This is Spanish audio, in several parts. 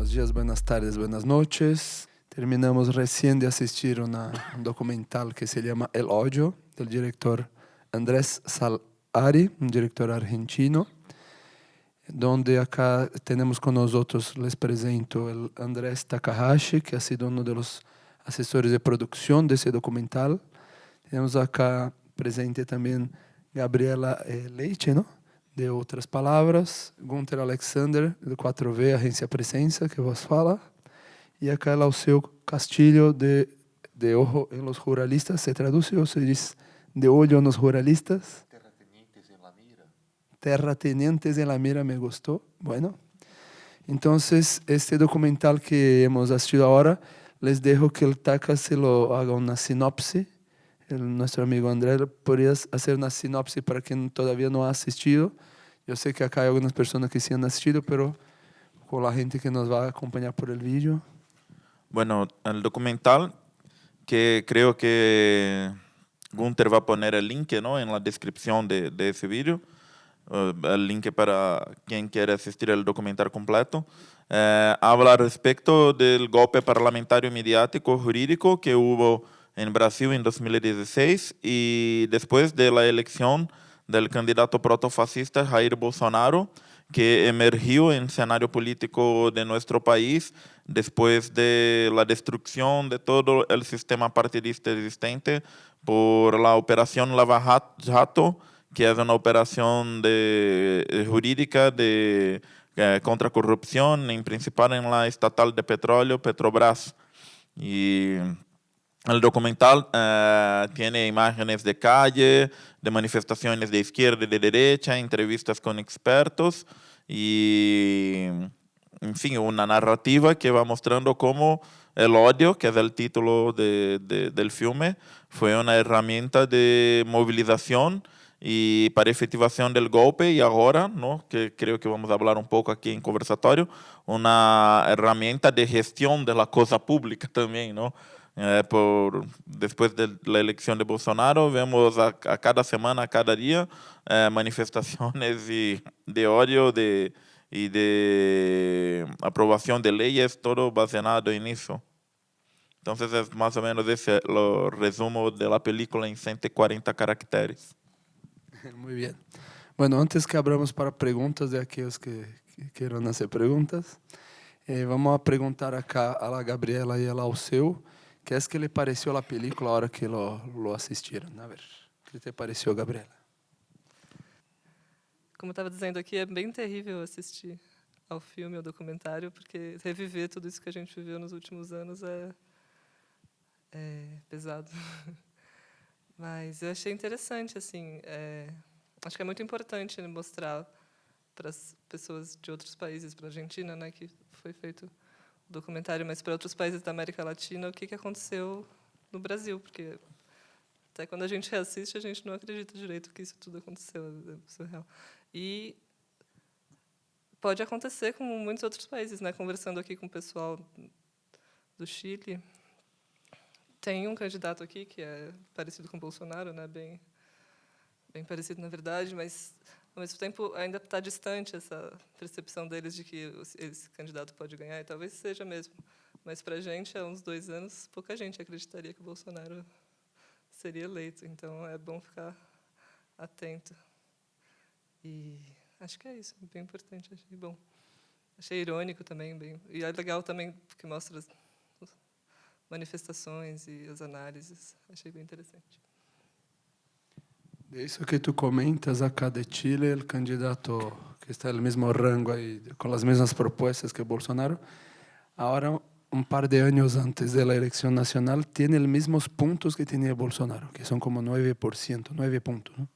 buenos días, buenas tardes, buenas noches. Terminamos recién de asistir a un documental que se llama El Odio, del director Andrés Salari, un director argentino, donde acá tenemos con nosotros, les presento el Andrés Takahashi, que ha sido uno de los asesores de producción de ese documental. Tenemos acá presente también Gabriela Leite, ¿no? De Outras Palavras, Gunther Alexander, do 4V, Agência Presença, que vos fala, e acá Lauseu Castilho, de Ojo en los Ruralistas, se traduce ou se diz de Olho nos Ruralistas? Terratenientes en la Mira. Terratenientes en la Mira me gustó. Bueno, entonces este documental que hemos asistido ahora, les dejo que el Taka se lo haga una sinopse. Nuestro amigo André, ¿podrías hacer una sinopse para quien todavía no ha asistido? Yo sé que acá hay algunas personas que sí han asistido, pero con la gente que nos va a acompañar por el vídeo. Bueno, el documental, que creo que Gunther va a poner el link, ¿no?, en la descripción de ese vídeo, el link para quien quiera asistir al documental completo. Habla respecto del golpe parlamentario mediático jurídico que hubo en Brasil en 2016 y después de la elección del candidato protofascista Jair Bolsonaro, que emergió en el escenario político de nuestro país después de la destrucción de todo el sistema partidista existente por la operación Lava Jato, que es una operación jurídica contra corrupción, en principal en la estatal de petróleo Petrobras. Y el documental tiene imágenes de calle, de manifestaciones de izquierda y de derecha, entrevistas con expertos y, en fin, una narrativa que va mostrando cómo el odio, que es el título del filme, fue una herramienta de movilización y para efectivación del golpe, y ahora, ¿no?, que creo que vamos a hablar un poco aquí en conversatorio, una herramienta de gestión de la cosa pública también, ¿no? Después de la elección de Bolsonaro, vemos a cada semana, a cada día, manifestaciones de odio y de aprobación de leyes, todo baseado en eso. Entonces es más o menos ese lo resumo de la película en 140 caracteres. Muy bien. Bueno, antes que abramos para preguntas de aquellos que quieran hacer preguntas, vamos a preguntar acá a la Gabriela y a Lauseu, ¿qué es que le pareció la película ahora que lo asistieron? A ver, ¿qué te pareció, Gabriela? Como estava dizendo aqui, é bem terrível assistir ao filme, ao documentário, porque reviver tudo isso que a gente viveu nos últimos anos é pesado. Mas eu achei interessante, assim, acho que é muito importante mostrar para as pessoas de outros países, para a Argentina, né, que foi feito o documentário, mas para outros países da América Latina, o que aconteceu no Brasil, porque até quando a gente reassiste, a gente não acredita direito que isso tudo aconteceu, é surreal. E pode acontecer com muitos outros países, né? Conversando aqui com o pessoal do Chile, tem um candidato aqui que é parecido com o Bolsonaro, né? Bem parecido, na verdade, mas, ao mesmo tempo, ainda está distante essa percepção deles de que esse candidato pode ganhar, e talvez seja mesmo. Mas, para a gente, há uns 2 anos, pouca gente acreditaria que o Bolsonaro seria eleito. Então, é bom ficar atento. E acho que é isso, bem importante, achei bom. Achei irônico também, e é legal também, porque mostra as manifestações e as análises. Achei bem interessante. De eso que tú comentas acá de Chile, el candidato que está en el mismo rango ahí, con las mismas propuestas que Bolsonaro, ahora, un par de años antes de la elección nacional, tiene los mismos puntos que tenía Bolsonaro, que son como 9%, 9 puntos, ¿no?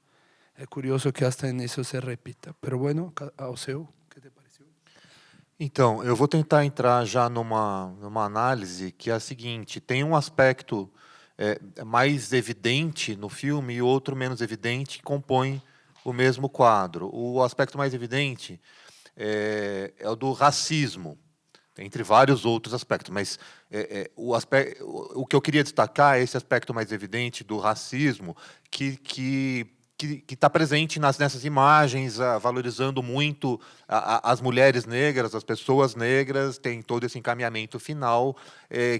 É curioso que hasta nisso se repita. Pero bueno, ao seu, o que te pareceu? Então, eu vou tentar entrar já numa análise que é a seguinte: tem um aspecto mais evidente no filme e outro menos evidente que compõe o mesmo quadro. O aspecto mais evidente é o do racismo, entre vários outros aspectos, mas o que eu queria destacar é esse aspecto mais evidente do racismo que que está presente nessas imagens, valorizando muito as mulheres negras, as pessoas negras, tem todo esse encaminhamento final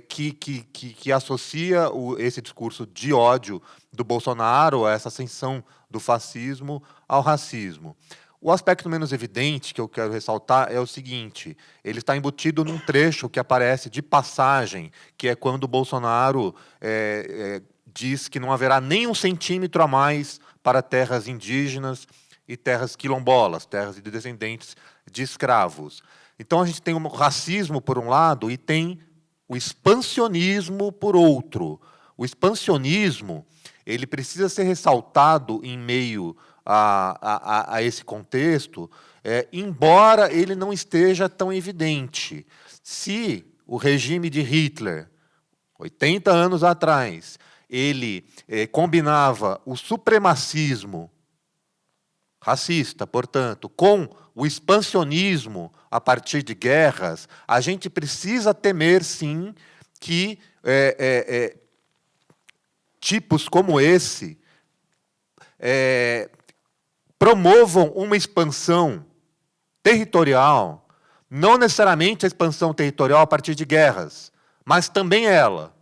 que associa esse discurso de ódio do Bolsonaro, essa ascensão do fascismo ao racismo. O aspecto menos evidente que eu quero ressaltar é o seguinte: ele está embutido num trecho que aparece de passagem, que é quando o Bolsonaro diz que não haverá nem 1 centímetro a mais para terras indígenas e terras quilombolas, terras de descendentes de escravos. Então a gente tem o racismo por um lado e tem o expansionismo por outro. O expansionismo, ele precisa ser ressaltado em meio a esse contexto, embora ele não esteja tão evidente. Se o regime de Hitler, 80 anos atrás, ele combinava o supremacismo racista, portanto, com o expansionismo a partir de guerras, a gente precisa temer, sim, que tipos como esse promovam uma expansão territorial, não necessariamente a expansão territorial a partir de guerras, mas também ela.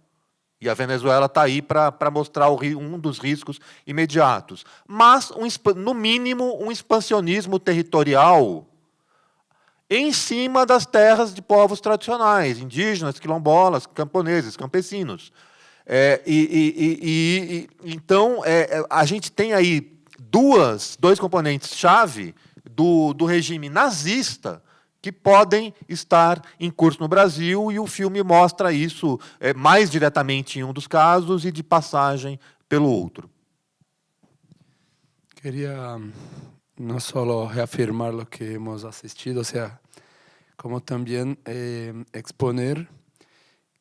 E a Venezuela está aí para mostrar um dos riscos imediatos. Mas, no mínimo, um expansionismo territorial em cima das terras de povos tradicionais, indígenas, quilombolas, camponeses, campesinos. Então, a gente tem aí dois componentes-chave do regime nazista que podem estar em curso no Brasil, e o filme mostra isso mais diretamente em um dos casos e de passagem pelo outro. Quería no solo reafirmar lo que hemos asistido, o sea, como también exponer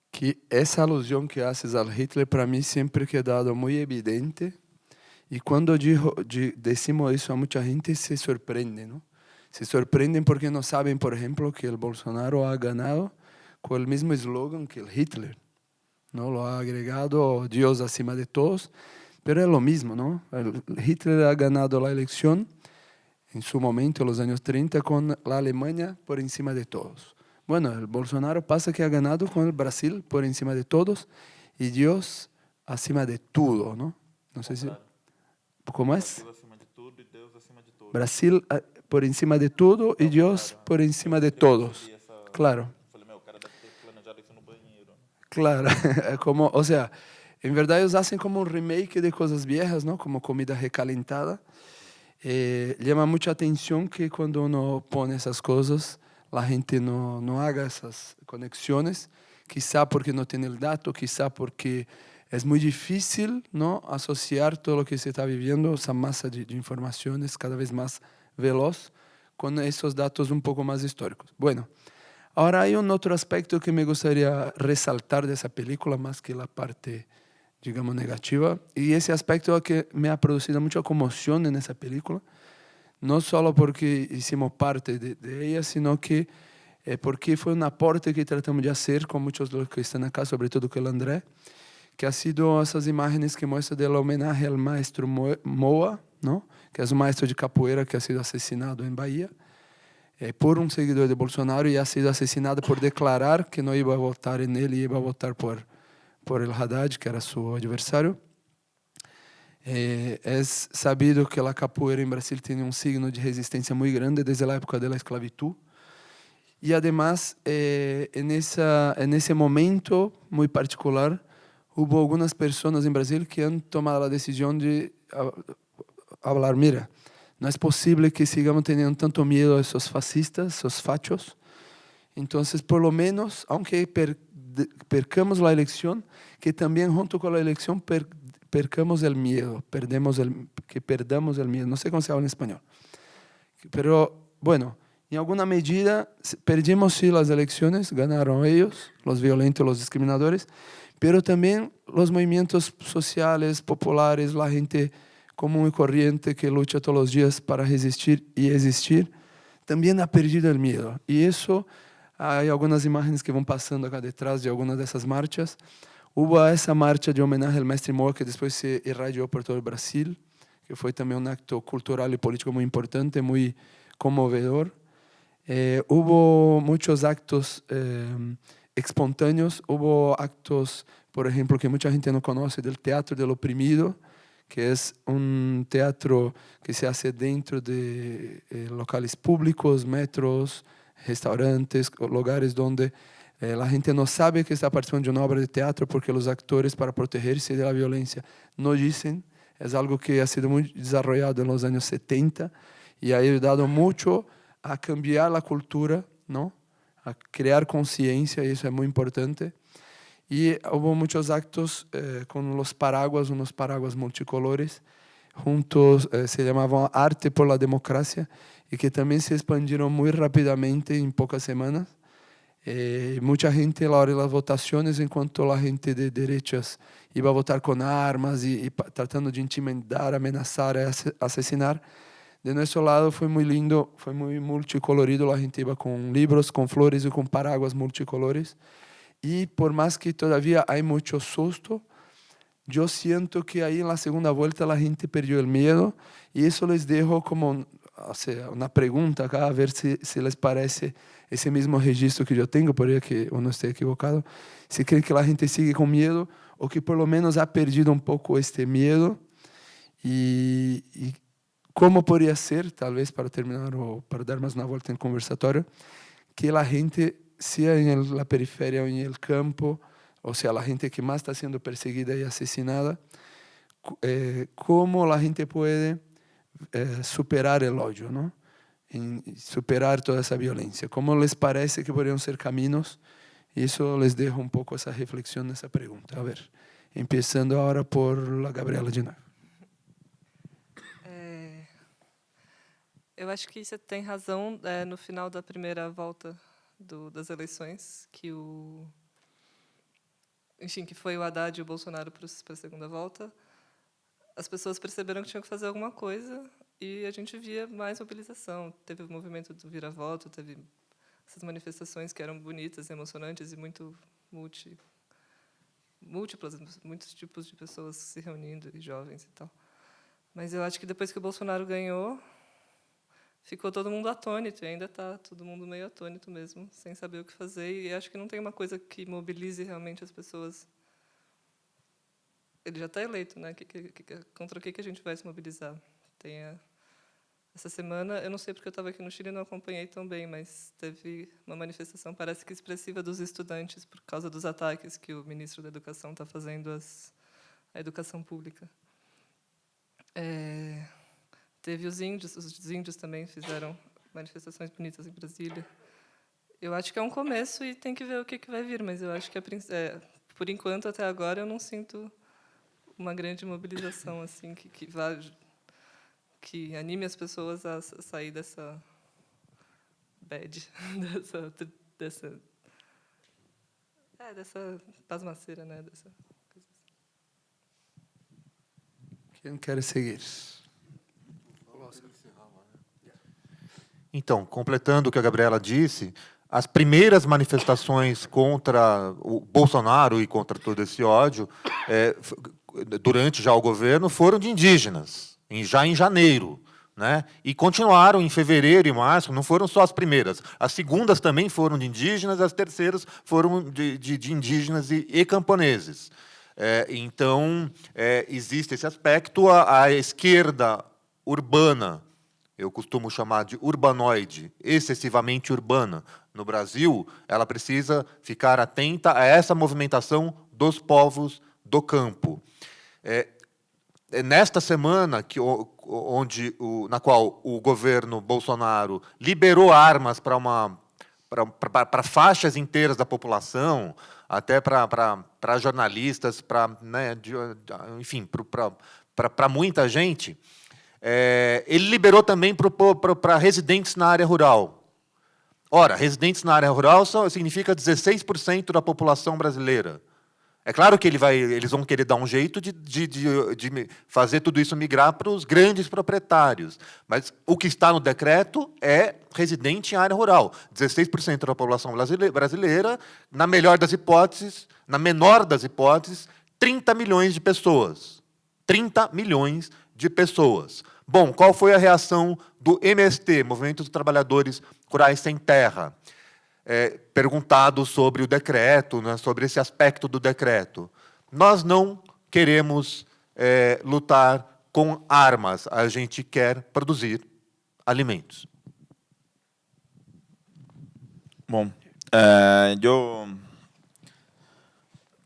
que esa alusión que haces al Hitler para mí siempre ha quedado muy evidente, y cuando decimos eso a mucha gente se sorprende, ¿no? Se sorprenden porque no saben, por ejemplo, que el Bolsonaro ha ganado con el mismo eslogan que el Hitler, ¿no? Lo ha agregado Dios acima de todos, pero es lo mismo, ¿no? El Hitler ha ganado la elección en su momento, en los años 30, con la Alemania por encima de todos. Bueno, el Bolsonaro pasa que ha ganado con el Brasil por encima de todos y Dios acima de todo, ¿no? No sé si... ¿Cómo es? Brasil por encima de todo y Dios por encima de todos. Claro. Claro, como, o sea, en verdad ellos hacen como un remake de cosas viejas, ¿no? Como comida recalentada. Llama mucha atención que cuando uno pone esas cosas, la gente no haga esas conexiones, quizá porque no tiene el dato, quizá porque es muy difícil, ¿no?, asociar todo lo que se está viviendo, esa masa de informaciones cada vez más veloz, con esos datos un poco más históricos. Bueno, ahora hay un otro aspecto que me gustaría resaltar de esa película, más que la parte, digamos, negativa, y ese aspecto que me ha producido mucha conmoción en esa película, no solo porque hicimos parte de ella, sino que porque fue un aporte que tratamos de hacer con muchos de los que están acá, sobre todo con el André, que ha sido esas imágenes que muestran del homenaje al maestro Moa, ¿no?, que es un maestro de capoeira que ha sido asesinado en Bahía por un seguidor de Bolsonaro, y ha sido asesinado por declarar que no iba a votar en él y iba a votar por el Haddad, que era su adversario. Es sabido que la capoeira en Brasil tiene un signo de resistencia muy grande desde la época de la esclavitud. Y además, en ese momento muy particular, hubo algunas personas en Brasil que han tomado la decisión de hablar, mira, no es posible que sigamos teniendo tanto miedo a esos fascistas, esos fachos. Entonces, por lo menos, aunque percamos la elección, que también junto con la elección percamos el miedo, que perdamos el miedo. No sé cómo se habla en español. Pero, bueno, en alguna medida perdimos sí las elecciones, ganaron ellos, los violentos, los discriminadores, pero también los movimientos sociales, populares, la gente común y corriente que lucha todos los días para resistir y existir, también ha perdido el miedo. Y eso, hay algunas imágenes que van pasando acá detrás de algunas de esas marchas. Hubo esa marcha de homenaje al maestro Moa que después se irradió por todo el Brasil, que foi também um acto cultural e político muito importante, muito conmovedor. Hubo muchos actos espontâneos, hubo actos, por ejemplo, que mucha gente no conoce, del Teatro del Oprimido, que es un teatro que se hace dentro de locales públicos, metros, restaurantes, lugares donde la gente no sabe que está participando de una obra de teatro porque los actores, para protegerse de la violencia, no dicen. Es algo que ha sido muy desarrollado en los años 70 y ha ayudado mucho a cambiar la cultura, ¿no? A crear conciencia, y eso es muy importante. Y hubo muchos actos con los paraguas, unos paraguas multicolores, juntos, se llamaban Arte por la Democracia, y que también se expandieron muy rápidamente en pocas semanas. Mucha gente a la hora de las votaciones, enquanto la gente de derechas iba a votar con armas y tratando de intimidar, amenazar, asesinar, de nuestro lado fue muy lindo, fue muy multicolorido, la gente iba con libros, con flores y con paraguas multicolores. Y por más que todavía hay mucho susto, yo siento que ahí en la segunda vuelta la gente perdió el miedo, y eso les dejo como una pregunta acá, a ver si les parece ese mismo registro que yo tengo, por ahí que uno esté equivocado, si creen que la gente sigue con miedo o que por lo menos ha perdido un poco este miedo, y cómo podría ser, tal vez para terminar o para dar más una vuelta en el conversatorio, que la gente, sea en la periferia o en el campo, o sea, la gente que más está siendo perseguida y asesinada, cómo la gente puede superar el odio, ¿no? Superar toda esa violencia. ¿Cómo les parece que podrían ser caminos? Y eso les dejo un poco esa reflexión, esa pregunta. A ver, empezando ahora por la Gabriela de novo. Eu acho que você tem razão no final da primeira volta das eleições, que que foi o Haddad e o Bolsonaro para a segunda volta. As pessoas perceberam que tinham que fazer alguma coisa e a gente via mais mobilização. Teve o movimento do vira-voto, teve essas manifestações que eram bonitas, emocionantes e muito múltiplas, muitos tipos de pessoas se reunindo, e jovens e tal. Mas eu acho que depois que o Bolsonaro ganhou, ficou todo mundo atônito, e ainda está todo mundo meio atônito mesmo, sem saber o que fazer, e acho que não tem uma coisa que mobilize realmente as pessoas. Ele já está eleito, né? Contra o que a gente vai se mobilizar? Essa semana, eu não sei porque eu estava aqui no Chile e não acompanhei tão bem, mas teve uma manifestação, parece que expressiva, dos estudantes por causa dos ataques que o ministro da Educação está fazendo à educação pública. Teve os índios também fizeram manifestações bonitas em Brasília. Eu acho que é um começo e tem que ver o que vai vir, mas eu acho que, por enquanto, até agora, eu não sinto uma grande mobilização assim que anime as pessoas a sair dessa bad, dessa pasmaceira, né? Dessa coisa assim. Quem quer seguir? Então, completando o que a Gabriela disse, as primeiras manifestações contra o Bolsonaro e contra todo esse ódio, durante já o governo, foram de indígenas, já em janeiro, né? E continuaram em fevereiro e março, não foram só as primeiras. As segundas também foram de indígenas, as terceiras foram de indígenas e camponeses. Então, existe esse aspecto. A esquerda urbana, eu costumo chamar de urbanoide, excessivamente urbana, no Brasil, ela precisa ficar atenta a essa movimentação dos povos do campo. Nesta semana, na qual o governo Bolsonaro liberou armas para faixas inteiras da população, até para jornalistas, enfim, para muita gente, ele liberou também para residentes na área rural. Ora, residentes na área rural significa 16% da população brasileira. É claro que eles vão querer dar um jeito de fazer tudo isso migrar para os grandes proprietários. Mas o que está no decreto é residente em área rural. 16% da população brasileira, na menor das hipóteses, 30 milhões de pessoas. 30 milhões de pessoas. Bom, qual foi a reação do MST, Movimento dos Trabalhadores Rurais Sem Terra? Perguntado sobre o decreto, né, sobre esse aspecto do decreto. Nós não queremos lutar com armas, a gente quer produzir alimentos. Bom, yo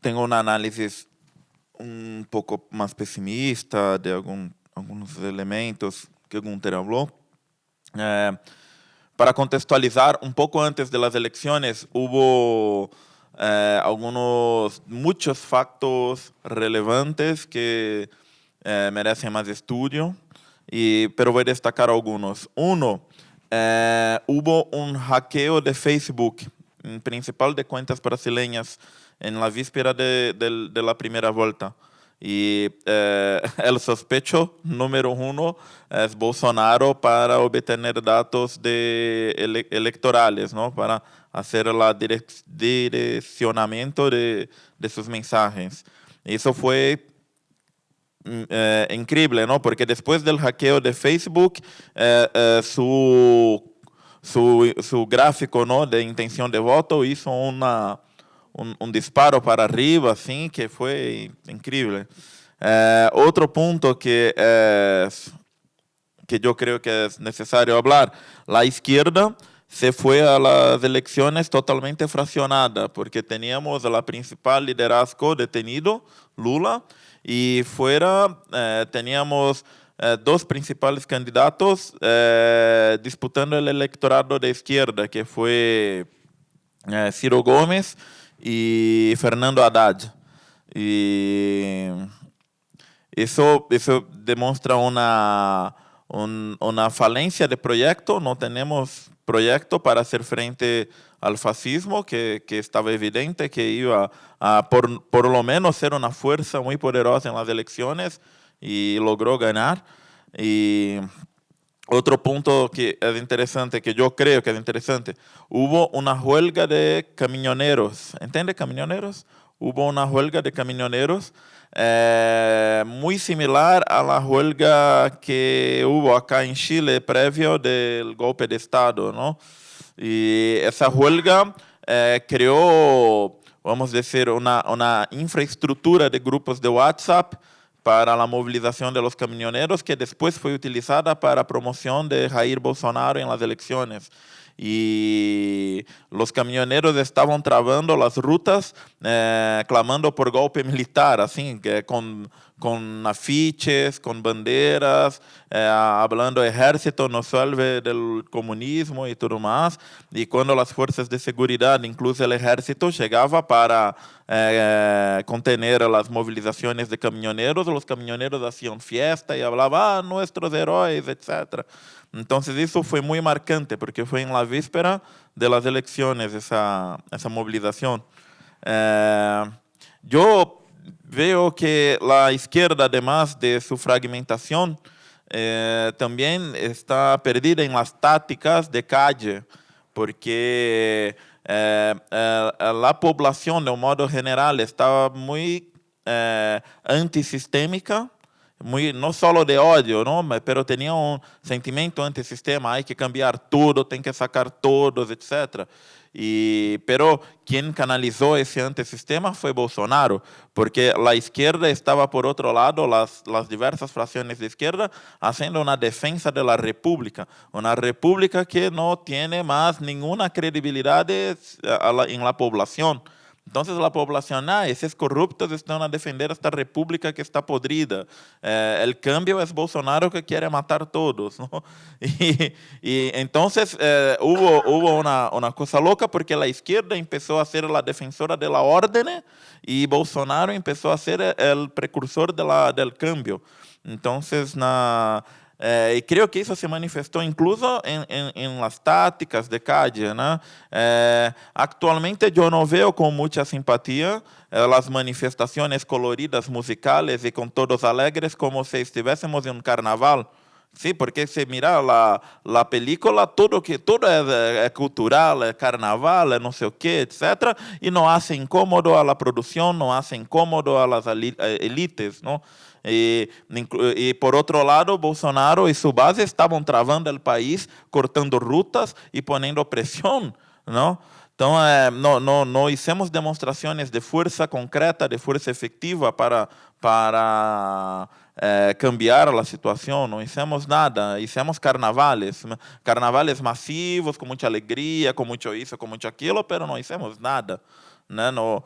tengo una análisis un poco más pesimista de algunos elementos que Gunther habló. Para contextualizar, un poco antes de las elecciones hubo muchos factos relevantes que merecen más estudio, pero voy a destacar algunos. Uno, hubo un hackeo de Facebook, principal de cuentas brasileñas, en la víspera de la primera vuelta. Y el sospecho número uno es Bolsonaro para obtener datos electorales, ¿no? Para hacer el direccionamiento de sus mensajes. Y eso fue increíble, ¿no? Porque después del hackeo de Facebook, su gráfico, ¿no?, de intención de voto hizo un disparo para arriba, así, que fue increíble. Otro punto que yo creo que es necesario hablar, la izquierda se fue a las elecciones totalmente fraccionada, porque teníamos el principal liderazgo detenido, Lula, y fuera teníamos dos principales candidatos disputando el electorado de izquierda, que fue Ciro Gómez y Fernando Haddad. Y eso demuestra una falencia de proyecto. No tenemos proyecto para hacer frente al fascismo, que estaba evidente que iba a por lo menos ser una fuerza muy poderosa en las elecciones, y logró ganar. Y otro punto que es interesante, que yo creo que es interesante, hubo una huelga de camioneros. ¿Entiende, camioneros? Hubo una huelga de camioneros muy similar a la huelga que hubo acá en Chile previo del golpe de Estado, ¿no? Y esa huelga creó, vamos a decir, una infraestructura de grupos de WhatsApp para la movilización de los camioneros, que después fue utilizada para promoción de Jair Bolsonaro en las elecciones. Y los camioneros estaban trabando las rutas, clamando por golpe militar, así, con afiches, con banderas, hablando ejército no salve del comunismo y todo más. Y cuando las fuerzas de seguridad, incluso el ejército, llegaba para contener las movilizaciones de camioneros, los camioneros hacían fiesta y hablaban, nuestros héroes, etc. Entonces eso fue muy marcante, porque fue en la víspera de las elecciones esa movilización. Yo veo que la izquierda, además de su fragmentación, también está perdida en las tácticas de calle, porque la población, de un modo general, estaba muy antisistémica, no solo de odio, ¿no?, pero tenía un sentimiento antisistema, hay que cambiar todo, tem que sacar todos, etc. Pero quien canalizó ese antisistema fue Bolsonaro, porque la izquierda estaba por otro lado, las diversas fracciones de izquierda, haciendo una defensa de la república, una república que no tiene más ninguna credibilidad en la población. Entonces la población, esos corruptos están a defender esta república que está podrida. El cambio es Bolsonaro, que quiere matar todos, ¿no? Y entonces hubo una cosa loca, porque la izquierda empezó a ser la defensora de la orden y Bolsonaro empezó a ser el precursor del cambio. Entonces, y creo que eso se manifestó incluso en las tácticas de calle, ¿no? Actualmente yo no veo con mucha simpatía las manifestaciones coloridas musicales y con todos alegres, como si estuviésemos en un carnaval. Sí, porque si mira la película, todo es cultural, es carnaval, no sé qué, etc. Y no hace incómodo a la producción, no hace incómodo a las élites, ¿no? Y por otro lado, Bolsonaro y su base estaban trabando el país, cortando rutas y poniendo presión, ¿no? Entonces, no hicimos demostraciones de fuerza concreta, de fuerza efectiva para cambiar la situación, no hicimos nada, hicimos carnavales masivos, con mucha alegría, con mucho eso, con mucho aquello, pero no hicimos nada. No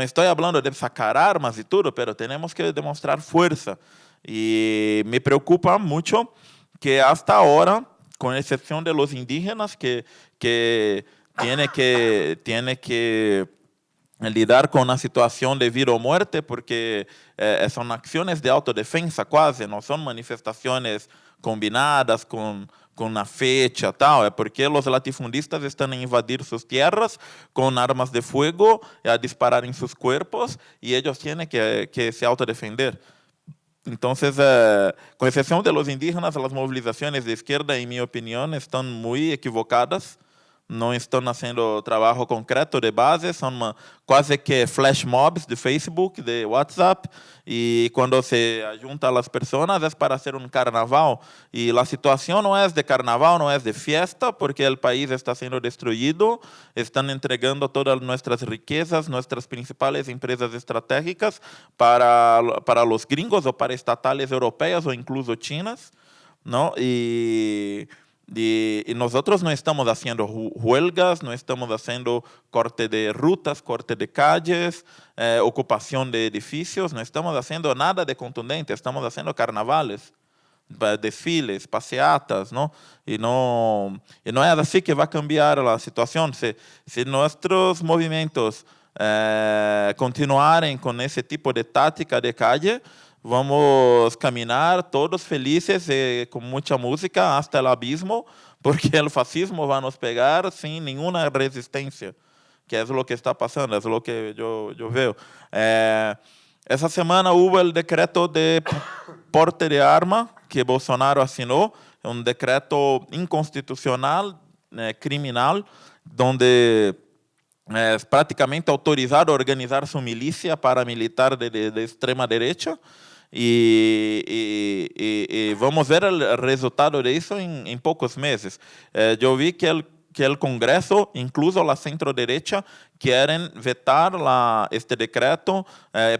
estoy hablando de sacar armas y todo, pero tenemos que demostrar fuerza. Y me preocupa mucho que hasta ahora, con excepción de los indígenas que tiene que lidar con una situación de vida o muerte, porque son acciones de autodefensa quase, no son manifestaciones combinadas con una fecha, tal, porque los latifundistas están a invadir sus tierras con armas de fuego, a disparar en sus cuerpos, y ellos tienen que se autodefender. Entonces, con excepción de los indígenas, las movilizaciones de izquierda, en mi opinión, están muy equivocadas. No están haciendo trabajo concreto de base, son quase que flash mobs de Facebook, de WhatsApp, y cuando se juntan las personas es para hacer un carnaval. Y la situación no es de carnaval, no es de fiesta, porque el país está siendo destruido, están entregando todas nuestras riquezas, nuestras principales empresas estratégicas para los gringos o para estatales europeas o incluso chinas, ¿no? Y nosotros no estamos haciendo huelgas, no estamos haciendo corte de rutas, corte de calles, ocupación de edificios, no estamos haciendo nada de contundente, estamos haciendo carnavales, desfiles, paseatas, ¿no? Y no es así que va a cambiar la situación. Si nuestros movimientos continuaren con ese tipo de táctica de calle, vamos a caminar todos felices con mucha música hasta el abismo, porque el fascismo va a nos pegar sin ninguna resistencia, que es lo que está pasando, es lo que yo veo. Esa semana hubo el decreto de porte de arma que Bolsonaro asignó, un decreto inconstitucional, criminal, donde es prácticamente autorizado a organizar su milicia paramilitar de extrema derecha. Y vamos a ver el resultado de eso en pocos meses. Yo vi que el Congreso, incluso la centro-derecha, quieren vetar este decreto.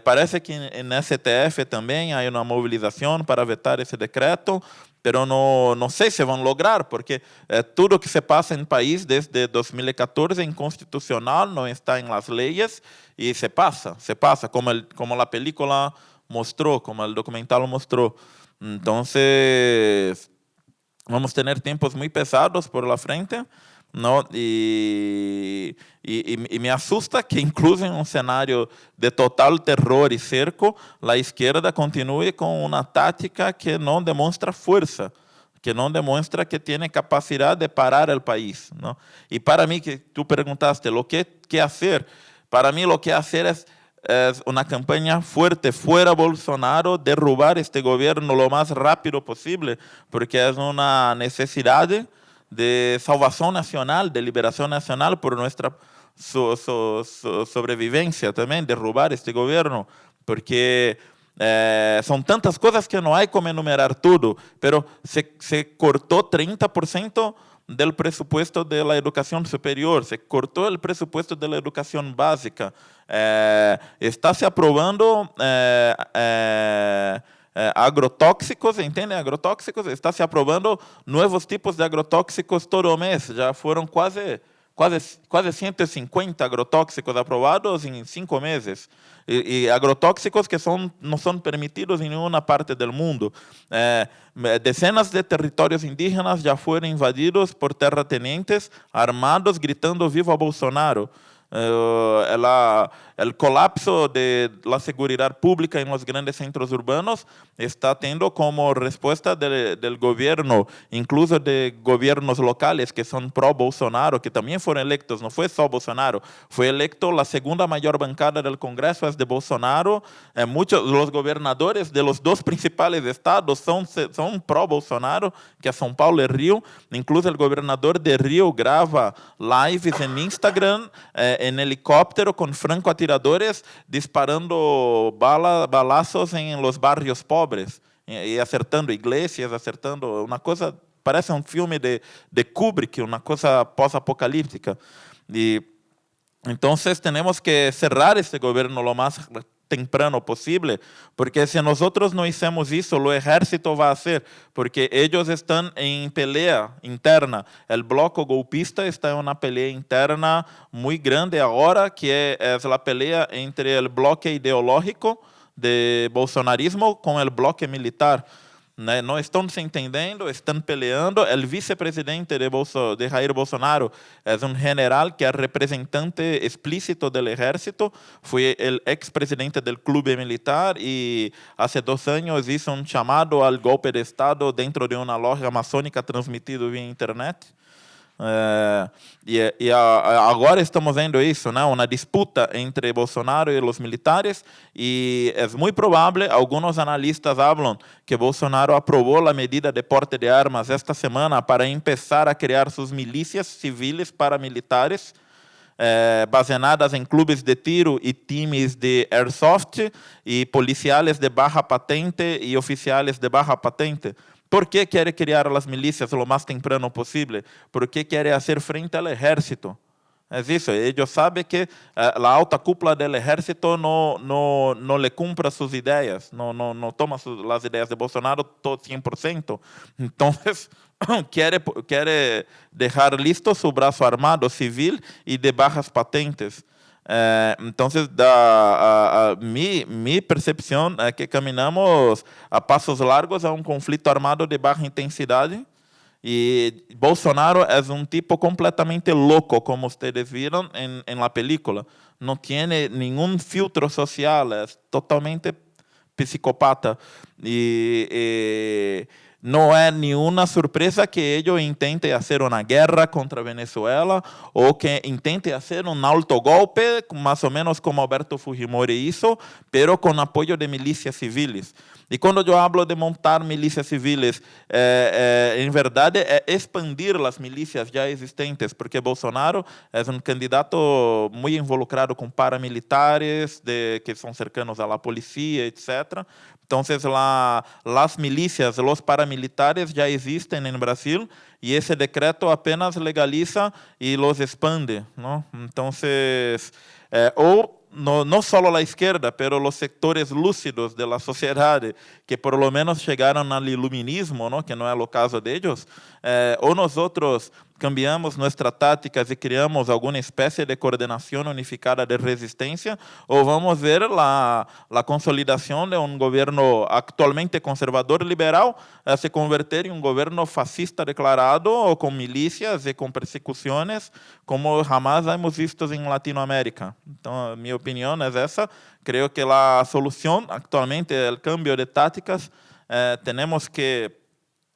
Parece que en STF también hay una movilización para vetar ese decreto, pero no sé si van a lograr, porque todo que se pasa en el país desde 2014 inconstitucional, no está en las leyes y se pasa, como la película mostró, como el documental mostró. Entonces, vamos a tener tiempos muy pesados por la frente, ¿no? Y me asusta que incluso en un escenario de total terror y cerco, la izquierda continúe con una táctica que no demuestra fuerza, que no demuestra que tiene capacidad de parar el país, ¿no? Y para mí, que tú preguntaste, ¿qué hacer? Para mí lo que hacer es una campaña fuerte, fuera Bolsonaro, derrubar este gobierno lo más rápido posible, porque es una necesidad de salvación nacional, de liberación nacional por nuestra sobrevivencia también, derrubar este gobierno, porque son tantas cosas que no hay como enumerar todo, pero se cortó 30% del presupuesto de la educación superior, se cortó el presupuesto de la educación básica, está se aprobando agrotóxicos, ¿entiende? Agrotóxicos, está se aprobando nuevos tipos de agrotóxicos todo mes, ya fueron quase 150 agrotóxicos aprobados en 5 meses, y agrotóxicos que no son permitidos en ninguna parte del mundo. Decenas de territorios indígenas ya fueron invadidos por terratenientes armados gritando "Viva Bolsonaro". El colapso de la seguridad pública en los grandes centros urbanos está teniendo como respuesta del gobierno, incluso de gobiernos locales que son pro-Bolsonaro, que también fueron electos, no fue solo Bolsonaro, fue electo la segunda mayor bancada del Congreso es de Bolsonaro. Los gobernadores de los 2 principales estados son pro-Bolsonaro, que es São Paulo y Río. Incluso el gobernador de Río graba lives en Instagram en helicóptero con francotiradores disparando balazos en los barrios pobres y acertando iglesias, acertando una cosa, parece un filme de Kubrick, una cosa pós-apocalíptica. Y entonces tenemos que cerrar este gobierno lo más temprano posible, porque si nosotros no hicimos eso, el ejército va a hacer, porque ellos están en pelea interna. El bloque golpista está en una pelea interna muy grande ahora, que es la pelea entre el bloque ideológico de bolsonarismo con el bloque militar. No estão se entendendo, estão peleando. O vice-presidente de Jair Bolsonaro é um general que é representante explícito do exército, foi o ex-presidente do clube militar e há 2 anos hizo um chamado ao golpe de Estado dentro de uma loja amazônica transmitido via internet. Agora estamos vendo isso, né? Uma disputa entre Bolsonaro e os militares, e é muito provável, alguns analistas falam que Bolsonaro aprovou a medida de porte de armas esta semana para começar a criar suas milícias civis paramilitares, baseadas em clubes de tiro e times de airsoft e policiais de baixa patente e oficiais de baixa patente. ¿Por qué quiere crear las milicias lo más temprano posible? Porque quiere hacer frente al ejército. Es eso, ellos saben que la alta cúpula del ejército no le cumpla sus ideas, no toma las ideas de Bolsonaro todo 100%. Entonces, quiere dejar listo su brazo armado civil y de bajas patentes. Entonces, mi percepción es que caminamos a pasos largos a un conflicto armado de baja intensidad, y Bolsonaro es un tipo completamente loco, como ustedes vieron en la película. No tiene ningún filtro social, es totalmente psicópata. No es ni una sorpresa que ellos intenten hacer una guerra contra Venezuela o que intenten hacer un autogolpe, más o menos como Alberto Fujimori hizo, pero con apoyo de milicias civiles. Y cuando yo hablo de montar milicias civiles, en verdad es expandir las milicias ya existentes, porque Bolsonaro es un candidato muy involucrado con paramilitares que son cercanos a la policía, etc. Entonces, las milicias, los paramilitares ya existen en Brasil, y ese decreto apenas legaliza y los expande, ¿no? Entonces, no solo la izquierda, pero los sectores lúcidos de la sociedad, que por lo menos llegaron al iluminismo, ¿no? Que no es el caso de ellos, o nosotros cambiamos nuestras tácticas y creamos alguna especie de coordinación unificada de resistencia, o vamos a ver la consolidación de un gobierno actualmente conservador liberal se convertir en un gobierno fascista declarado, o con milicias y con persecuciones como jamás hemos visto en Latinoamérica. Entonces, mi opinión es esa. Creo que la solución actualmente es el cambio de tácticas. Tenemos que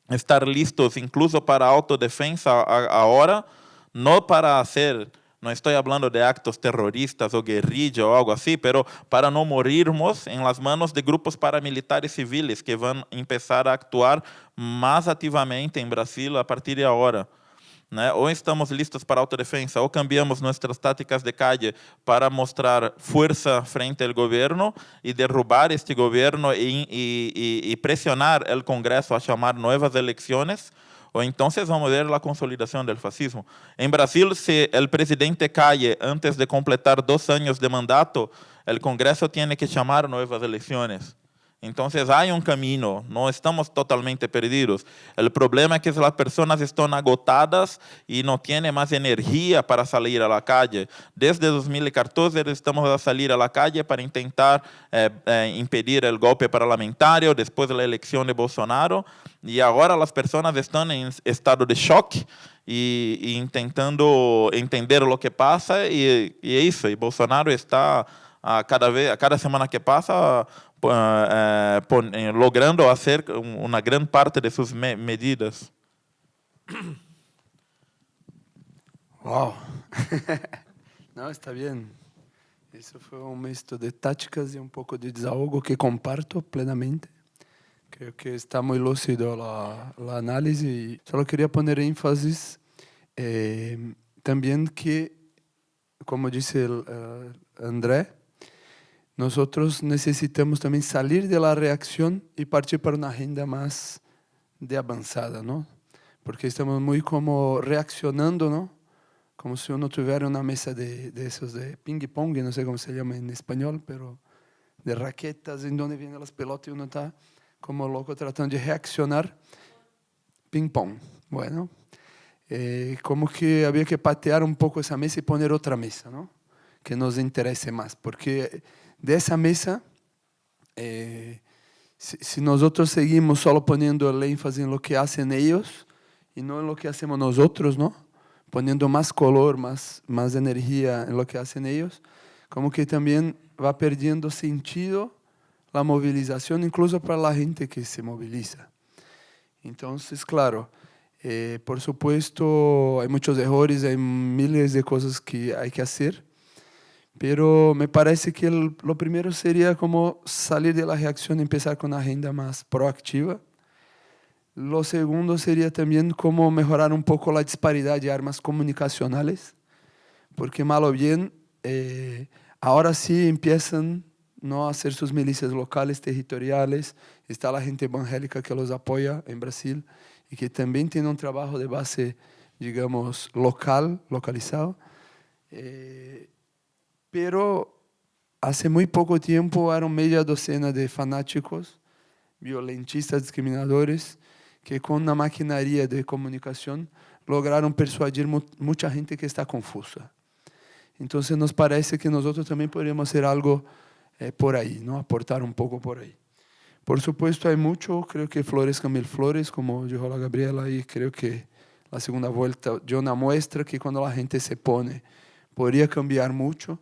estar listos incluso para autodefensa ahora, no para hacer, no estoy hablando de actos terroristas o guerrilla o algo así, pero para no morirmos en las manos de grupos paramilitares civiles que van a empezar a actuar más activamente en Brasil a partir de ahora. ¿No? O estamos listos para autodefensa, o cambiamos nuestras tácticas de calle para mostrar fuerza frente al gobierno y derrubar este gobierno y presionar el Congreso a llamar nuevas elecciones, o entonces vamos a ver la consolidación del fascismo. En Brasil, si el presidente cae antes de completar 2 años de mandato, el Congreso tiene que llamar nuevas elecciones. Entonces hay un camino, no estamos totalmente perdidos. El problema es que las personas están agotadas y no tienen más energía para salir a la calle. Desde 2014 estamos a salir a la calle para intentar impedir el golpe parlamentario después de la elección de Bolsonaro, y ahora las personas están en estado de shock y intentando entender lo que pasa, y eso, y Bolsonaro está a cada semana que pasa logrando hacer una gran parte de sus medidas. Wow. No, está bien. Eso fue un mixto de tácticas y un poco de desahogo que comparto plenamente. Creo que está muy lúcido la análisis, y solo quería poner énfasis también que como dice André, nosotros necesitamos también salir de la reacción y partir para una agenda más de avanzada, ¿no? Porque estamos muy como reaccionando, ¿no? Como si uno tuviera una mesa de esos de ping-pong, no sé cómo se llama en español, pero de raquetas, en donde vienen las pelotas y uno está como loco tratando de reaccionar. Ping-pong, bueno. Como que había que patear un poco esa mesa y poner otra mesa, ¿no? Que nos interese más, porque de esa mesa, si nosotros seguimos solo poniendo el énfasis en lo que hacen ellos y no en lo que hacemos nosotros, ¿no? Poniendo más color, más energía en lo que hacen ellos, como que también va perdiendo sentido la movilización, incluso para la gente que se moviliza. Entonces, claro, por supuesto, hay muchos errores, hay miles de cosas que hay que hacer, pero me parece que lo primero sería como salir de la reacción y empezar con una agenda más proactiva. Lo segundo sería también como mejorar un poco la disparidad de armas comunicacionales, porque mal o bien, ahora sí empiezan, ¿no?, a hacer sus milicias locales, territoriales. Está la gente evangélica que los apoya en Brasil y que también tiene un trabajo de base, digamos, localizado. Pero hace muy poco tiempo eran media docena de fanáticos, violentistas, discriminadores, que con una maquinaria de comunicación lograron persuadir mucha gente que está confusa. Entonces nos parece que nosotros también podríamos hacer algo por ahí, ¿no? Aportar un poco por ahí. Por supuesto hay mucho, creo que florezcan mil flores, como dijo la Gabriela, y creo que la segunda vuelta dio una muestra que cuando la gente se pone podría cambiar mucho.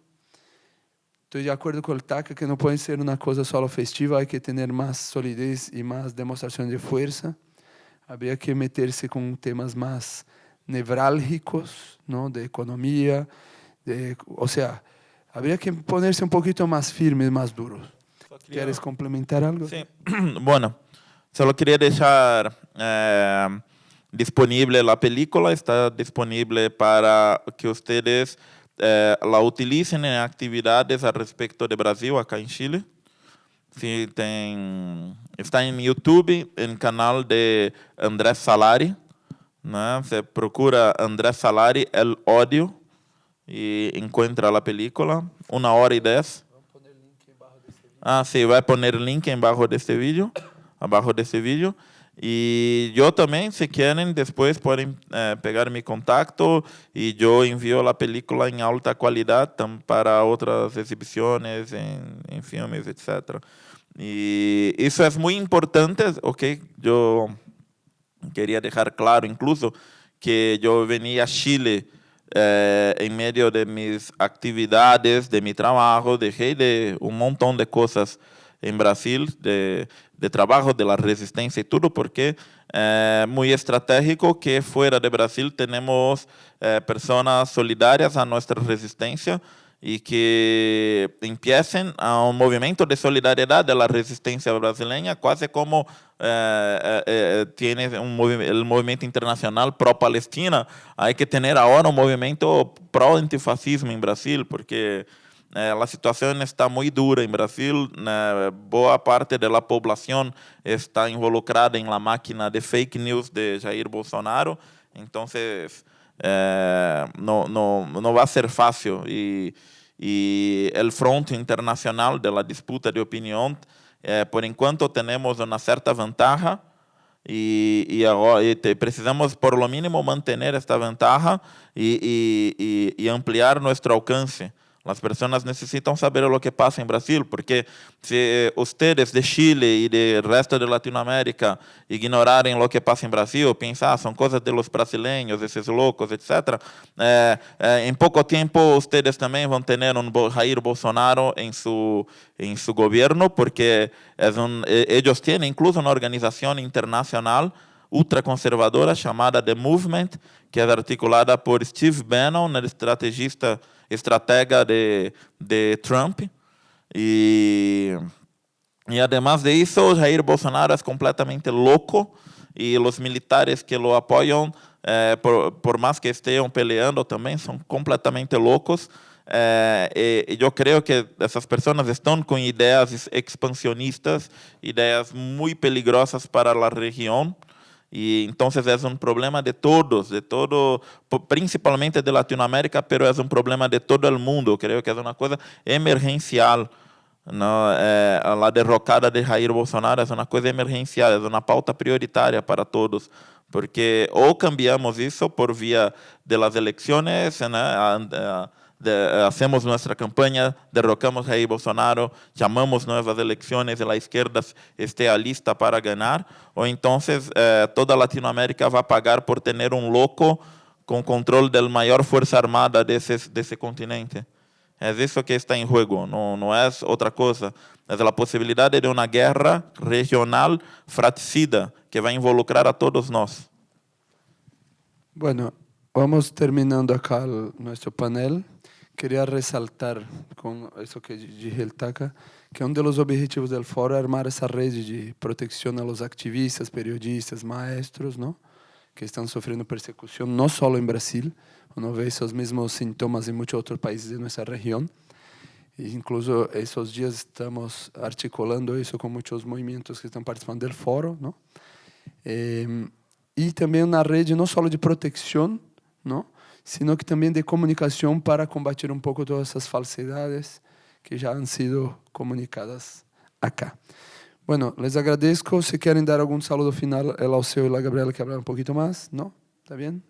Estoy de acuerdo con el TAC que no puede ser una cosa solo festiva, hay que tener más solidez y más demostración de fuerza. Habría que meterse con temas más nevrálgicos, ¿no? De economía, o sea, habría que ponerse un poquito más firmes, más duros. ¿Quieres complementar algo? Sí, bueno, solo quería dejar disponible la película, está disponible para que ustedes la utilicen en actividades al respecto de Brasil, acá en Chile. Sí, está en YouTube, en el canal de Andrés Salari, ¿no? Se procura Andrés Salari, El Odio, y encuentra la película, 1h10. Ah, sí, voy a poner el link abajo de este vídeo. Y yo también, si quieren, después pueden pegar mi contacto y yo envío la película en alta calidad para otras exhibiciones, en filmes, etc. Y eso es muy importante, ¿ok? Yo quería dejar claro incluso que yo venía a Chile en medio de mis actividades, de mi trabajo, dejé de un montón de cosas en Brasil, de trabajo, de la resistencia y todo, porque muy estratégico que fuera de Brasil tenemos personas solidarias a nuestra resistencia y que empiecen a un movimiento de solidaridad de la resistencia brasileña, casi como tiene el movimiento internacional pro-Palestina. Hay que tener ahora un movimiento pro-antifascismo en Brasil, porque la situación está muy dura en Brasil. Boa parte de la población está involucrada en la máquina de fake news de Jair Bolsonaro. Entonces, no va a ser fácil. Y el frente internacional de la disputa de opinión, por enquanto tenemos una cierta ventaja y precisamos por lo mínimo mantener esta ventaja y ampliar nuestro alcance. Las personas necesitan saber lo que pasa en Brasil, porque si ustedes de Chile y del resto de Latinoamérica ignoraren lo que pasa en Brasil, pensar son cosas de los brasileños, esos locos, etc., en poco tiempo ustedes también van a tener un Jair Bolsonaro en su gobierno, porque ellos tienen incluso una organización internacional ultraconservadora llamada The Movement, que es articulada por Steve Bannon, el estratega de Trump. Y además de eso, Jair Bolsonaro es completamente loco y los militares que lo apoyan, por más que estén peleando, también son completamente locos. Y yo creo que esas personas están con ideas expansionistas, ideas muy peligrosas para la región. Y entonces es un problema de todos, principalmente de Latinoamérica, pero es un problema de todo el mundo. Creo que es una cosa emergencial, ¿no? La derrocada de Jair Bolsonaro es una cosa emergencial, es una pauta prioritaria para todos, porque o cambiamos eso por vía de las elecciones, ¿no? Hacemos nuestra campaña, derrocamos a Jair Bolsonaro, llamamos nuevas elecciones y la izquierda esté lista para ganar, o entonces toda Latinoamérica va a pagar por tener un loco con control de la mayor fuerza armada de ese continente. Es eso que está en juego, no es otra cosa. Es la posibilidad de una guerra regional fratricida que va a involucrar a todos nosotros. Bueno, vamos terminando acá nuestro panel. Quería resaltar con eso que dije el Taka, que uno de los objetivos del foro es armar esa red de protección a los activistas, periodistas, maestros, ¿no? Que están sufriendo persecución, no solo en Brasil, uno ve esos mismos síntomas en muchos otros países de nuestra región. E incluso esos días estamos articulando eso con muchos movimientos que están participando del foro, ¿no? Y también una red no solo de protección, ¿no? Sino que también de comunicación para combatir un poco todas esas falsedades que ya han sido comunicadas acá. Bueno, les agradezco. Si quieren dar algún saludo final, el Alceu y la Gabriela que hablar un poquito más, ¿no? ¿Está bien?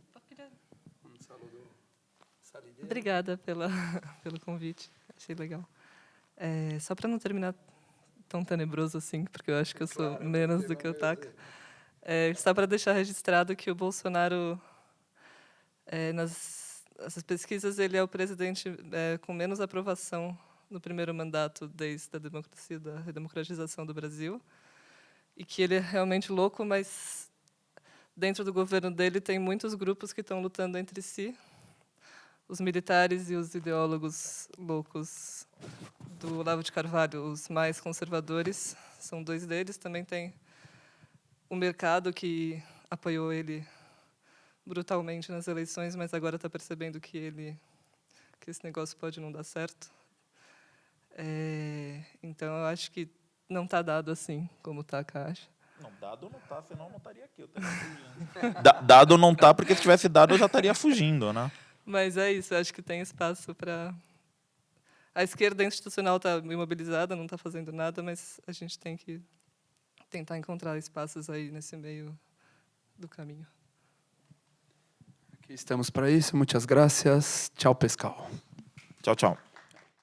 Obrigada pelo convite, achei legal. Só para não terminar tão tenebroso assim, porque eu acho que eu sou menos do que o Taka, só para deixar registrado que o Bolsonaro, nessas pesquisas, ele é o presidente com menos aprovação no primeiro mandato desde a democracia, da redemocratização do Brasil, e que ele é realmente louco, mas dentro do governo dele tem muitos grupos que estão lutando entre si, os militares e os ideólogos loucos do Olavo de Carvalho, os mais conservadores, são dois deles. Também tem o mercado que apoiou ele brutalmente nas eleições, mas agora está percebendo que esse negócio pode não dar certo. Então, eu acho que não está dado assim, como o Taka acha. Não, dado não está, senão não estaria aqui. Eu estaria fugindo. Dado não está, porque se tivesse dado, eu já estaria fugindo, né? Mas é isso, eu acho que tem espaço para... A esquerda institucional está imobilizada, não está fazendo nada, mas a gente tem que tentar encontrar espaços aí nesse meio do caminho. Aqui estamos para isso. Muitas gracias. Tchau, pessoal. Tchau, tchau.